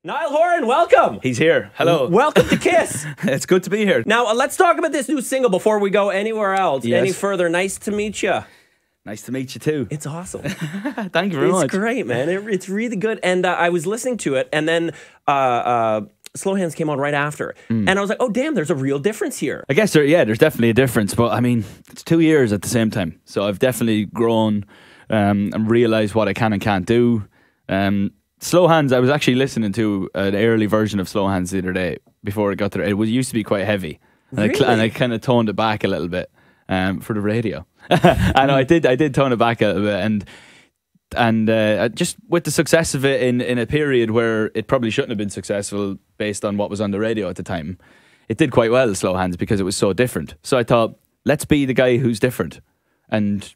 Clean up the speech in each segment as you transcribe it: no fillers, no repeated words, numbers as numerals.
Niall Horan, welcome. He's here. Hello. Welcome to Kiss. It's good to be here. Now, let's talk about this new single before we go anywhere else, Yes. any further. Nice to meet you. Nice to meet you too. It's awesome. Thank you very much. It's great, man. It's really good. And I was listening to it, and then Slow Hands came on right after. And I was like, oh, damn, there's a real difference here. I guess there's definitely a difference, but I mean, it's 2 years at the same time. So I've definitely grown and realized what I can and can't do. Slow Hands, I was actually listening to an early version of Slow Hands the other day before it got there. It used to be quite heavy. And Really? I kind of toned it back a little bit for the radio. I know I did tone it back a little bit, and just with the success of it in a period where it probably shouldn't have been successful based on what was on the radio at the time, it did quite well, Slow Hands, because it was so different. So I thought, let's be the guy who's different and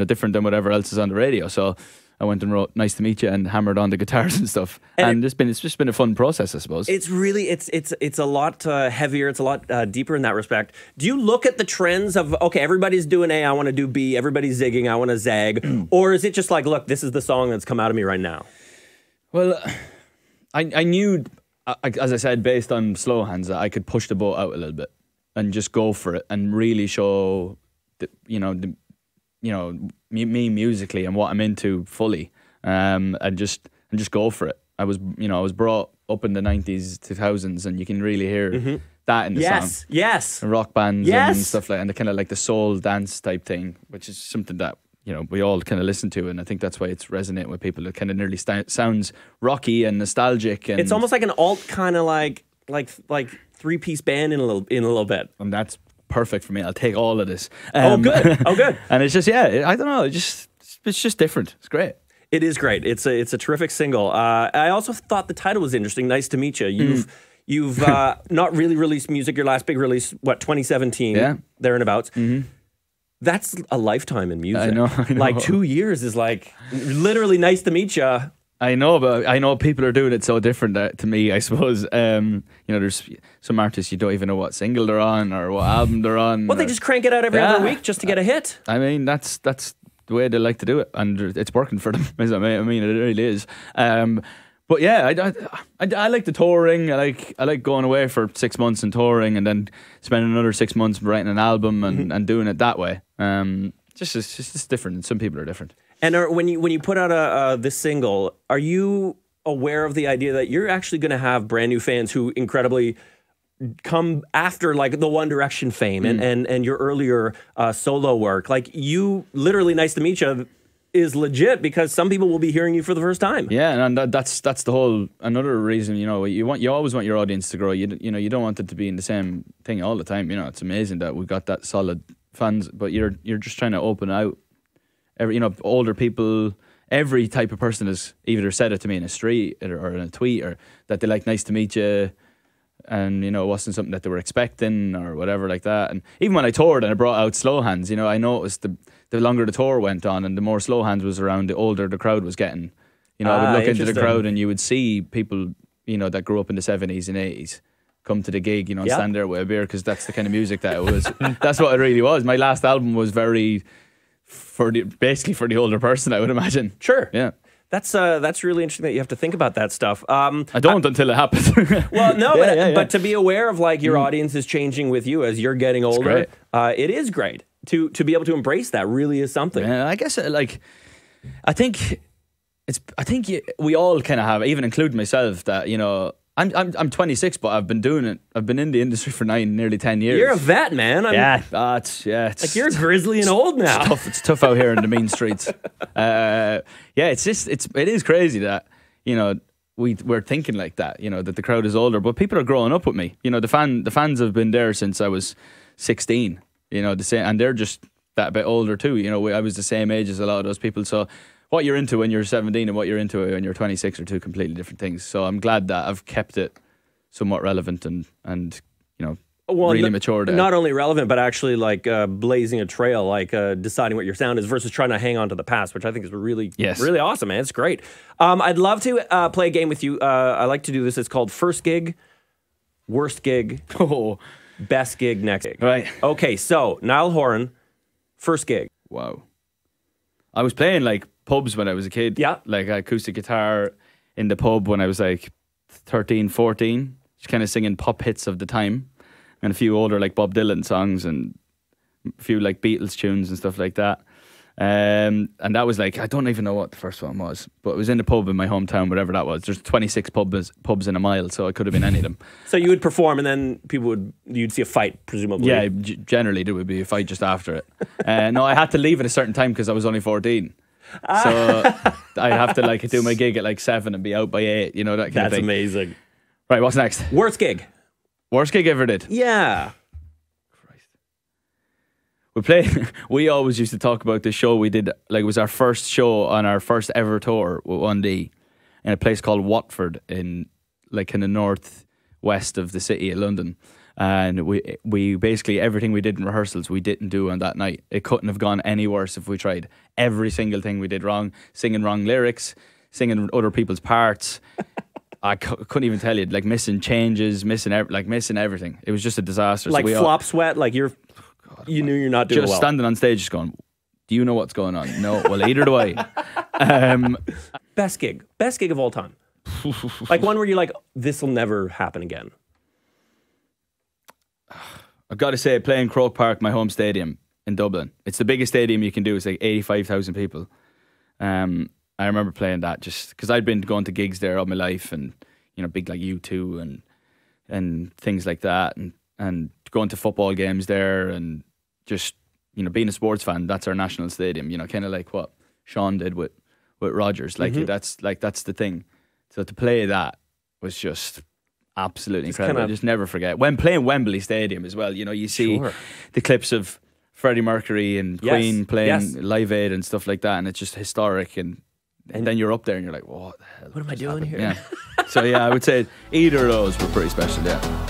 different than whatever else is on the radio. So I went and wrote "Nice to Meet You" and hammered on the guitars and stuff, and it's just been a fun process, I suppose. It's really, it's a lot heavier. It's a lot deeper in that respect. Do you look at the trends of, okay, everybody's doing A, I want to do B, everybody's zigging, I want to zag, or is it just like, look, this is the song that's come out of me right now? Well, I knew, as I said, based on Slow Hands, that I could push the boat out a little bit and just go for it and really show, me musically and what I'm into fully, and just go for it. I was brought up in the 90s, 2000s, and you can really hear that in the song. Yes. The rock bands Yes. and stuff like, and the kind of like the soul dance type thing, which is something that we all kind of listen to, and I think that's why it's resonating with people. It kind of nearly sounds rocky and nostalgic, and It's almost like an alt kind of like three-piece band in a little bit. and that's perfect for me. I'll take all of this. Oh, good. Oh, good. And it's just, I don't know. It's just different. It's great. It is great. It's a terrific single. I also thought the title was interesting. Nice to meet you. You've not really released music. Your last big release, 2017? Yeah. There and abouts. That's a lifetime in music. I know. Like 2 years is like literally nice to meet you. I know, but I know people are doing it so different to me, I suppose. There's some artists you don't even know what single they're on or what album they're on. Well, they just crank it out every other week just to get a hit. I mean, that's the way they like to do it, and it's working for them. I mean, it really is. But yeah, I like the touring. I like going away for 6 months and touring, and then spending another 6 months writing an album and doing it that way. It's just different, and some people are different. And when you put out this single, are you aware of the idea that you're actually going to have brand new fans who incredibly come after like the One Direction fame and your earlier solo work? Like, you literally, Nice to Meet You is legit because some people will be hearing you for the first time. Yeah, and that's the whole another reason. You always want your audience to grow. You don't want it to be in the same thing all the time. It's amazing that we got that solid fans, but you're just trying to open out. Older people, every type of person has either said it to me in a street or in a tweet, or that they like Nice to Meet You, and it wasn't something that they were expecting or whatever like that. And even when I toured and I brought out Slow Hands, I noticed the longer the tour went on and the more Slow Hands was around, the older the crowd was getting. I would look into the crowd and you would see people that grew up in the 70s and 80s come to the gig, and stand there with a beer, because that's the kind of music that it was. That's what it really was. My last album was very basically for the older person, I would imagine. Sure. Yeah. That's really interesting that you have to think about that stuff. I don't until it happens. Well, no, Yeah. but to be aware of like your audience is changing with you as you're getting older. It is great to be able to embrace that. Really is something. Yeah, I guess I think we all kind of have, even including myself, that I'm 26, but I've been doing it. I've been in the industry for nearly 10 years. You're a vet, man. It's like you're grizzly and old now. It's tough out here in the mean streets. It is crazy that we're thinking like that. That the crowd is older, but people are growing up with me. The fans have been there since I was 16. And they're just that bit older too. I was the same age as a lot of those people. So what you're into when you're 17 and what you're into when you're 26 are two completely different things. So I'm glad that I've kept it somewhat relevant and really matured. Not only relevant, but actually like blazing a trail, like deciding what your sound is versus trying to hang on to the past, which I think is really awesome, man. It's great. I'd love to play a game with you. I like to do this. It's called First Gig, Worst Gig, Best Gig, Next Gig. Right. Okay, so Niall Horan, first gig. Wow. I was playing like pubs when I was a kid. Yeah. Like acoustic guitar in the pub when I was like 13, 14, just kind of singing pop hits of the time, and a few older like Bob Dylan songs and a few like Beatles tunes and stuff like that. And that was like, I don't even know what the first one was, but it was in a pub in my hometown, whatever that was. There's 26 pubs in a mile, so it could have been any of them. So you would perform, and then you'd see a fight, presumably. Yeah, generally there would be a fight just after it. No, I had to leave at a certain time because I was only 14. So I'd have to like do my gig at like 7 and be out by 8, you know, that kind of thing. That's amazing. Right, what's next? Worst gig. Worst gig ever did? Yeah. We always used to talk about this show we did, like it was our first show on our first ever tour with 1D in a place called Watford in the northwest of the city of London. And we basically, everything we did in rehearsals we didn't do on that night. It couldn't have gone any worse if we tried. Every single thing we did wrong, singing wrong lyrics, singing other people's parts. I couldn't even tell you, like missing changes, missing everything. It was just a disaster. Like so flop sweat, like you knew you're not doing just well. Standing on stage just going, do you know what's going on? No, well, either do I. Best gig of all time. Like one where you're like, this will never happen again. I've got to say, playing Croke Park, my home stadium in Dublin. It's the biggest stadium you can do. It's like 85,000 people. I remember playing that just because I'd been going to gigs there all my life, and you know, big like U2 and things like that, and going to football games there, and just, you know, being a sports fan. That's our national stadium, you know, kind of like what Sean did with Rodgers. Like that's the thing. So to play that was just absolutely incredible. I just never forget when playing Wembley Stadium as well. You know, you see the clips of Freddie Mercury and Queen playing Live Aid and stuff like that, and it's just historic. And then you're up there and you're like, what the hell? What am I doing here? Yeah. So yeah, I would say either of those were pretty special. Yeah.